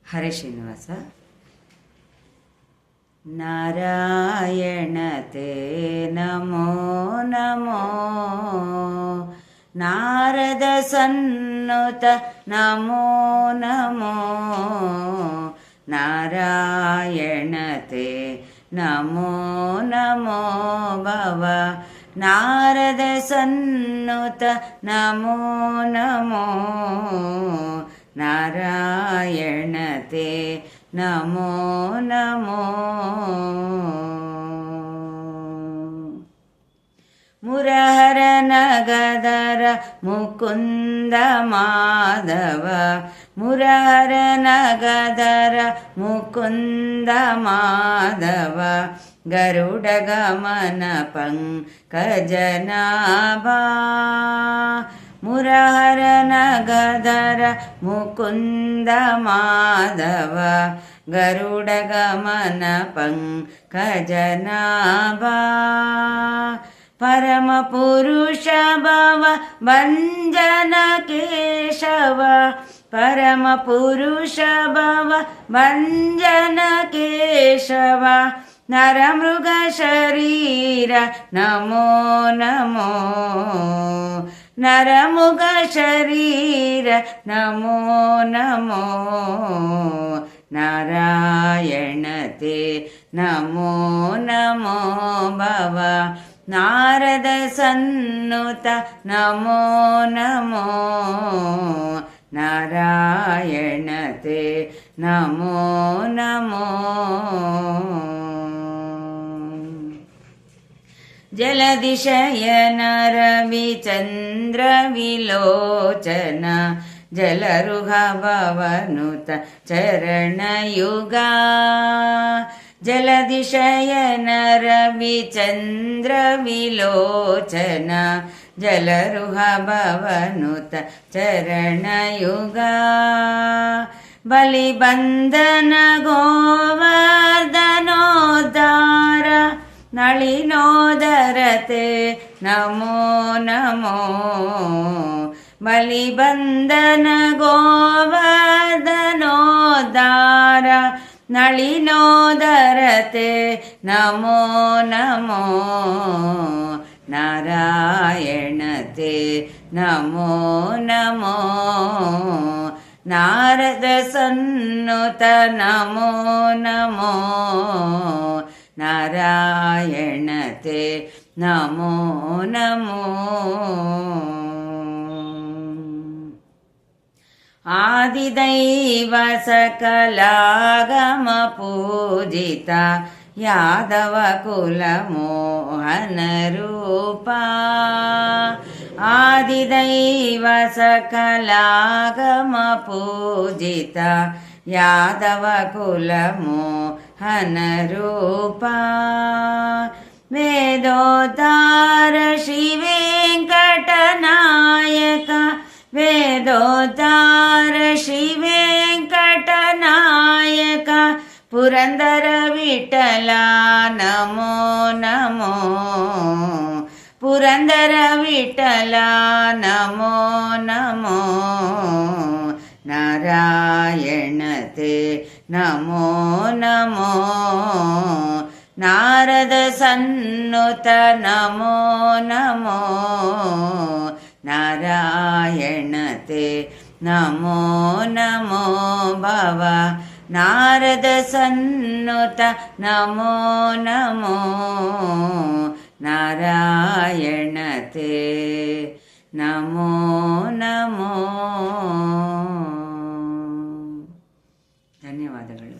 हरे श्रीनिवास। नारायण ते नमो नमो, नारद सन्नुत नमो नमो, नारायण ते नमो नमो भव, नारद सन्नुत नमो नमो, नारायण ते नमो नमो। मुरहर नगधर मुकुंद माधव, मुरहर नगधर मुकुंद माधव, गरुडगमन पंकजनाभा, मुरहर नगधर मुकुंद माधव, गरुडगमन पंकजनाभा, परम पुरुष भव भंजन केशव, परम पुरुष भव भंजन केशव, नरमृग शरीर नमो नमो, नरमृग शरीर नमो नमो, नारायण ते नमो नमो भव, नारद सन्नुत नमो नमो, नारायण ते नमो नमो। जलदिशयन रविचन्द्र विलोचन, जलरुह भवनुत चरणयुगा, जलदिशयन रविचन्द्र विलोचन, जलरुह भवनुत चरणयुगा, बलिबन्धन गोवर्धनोद्धार, नलिनोदरते नमो नमो, बलिबन्धन गोवर्धनोद्धार, नलिनोदरते नमो नमो, नारायण ते नमो नमो, नारद सन्नुत नमो नमो, नारायण ते नमो नमो। आदिदैव सकलागम पूजिता, यादव कुल मोहन रूपा, आदिदैव सकलागम पूजिता, यादव कुल मोहन रूपा, वेदोद्धार श्री वेंकटनायक, वेदोद्धार श्री वेंकटनायक, पुरंदर विठला नमो नमो, पुरंदर विठला नमो नमो, नारायण ते नमो नमो, नारद सन्नुत नमो नमो, नारायण ते नमो नमो भव, नारद सन्नुत नमो नमो, नारायण ते नमो नमो। ಧನ್ಯವಾದಗಳು।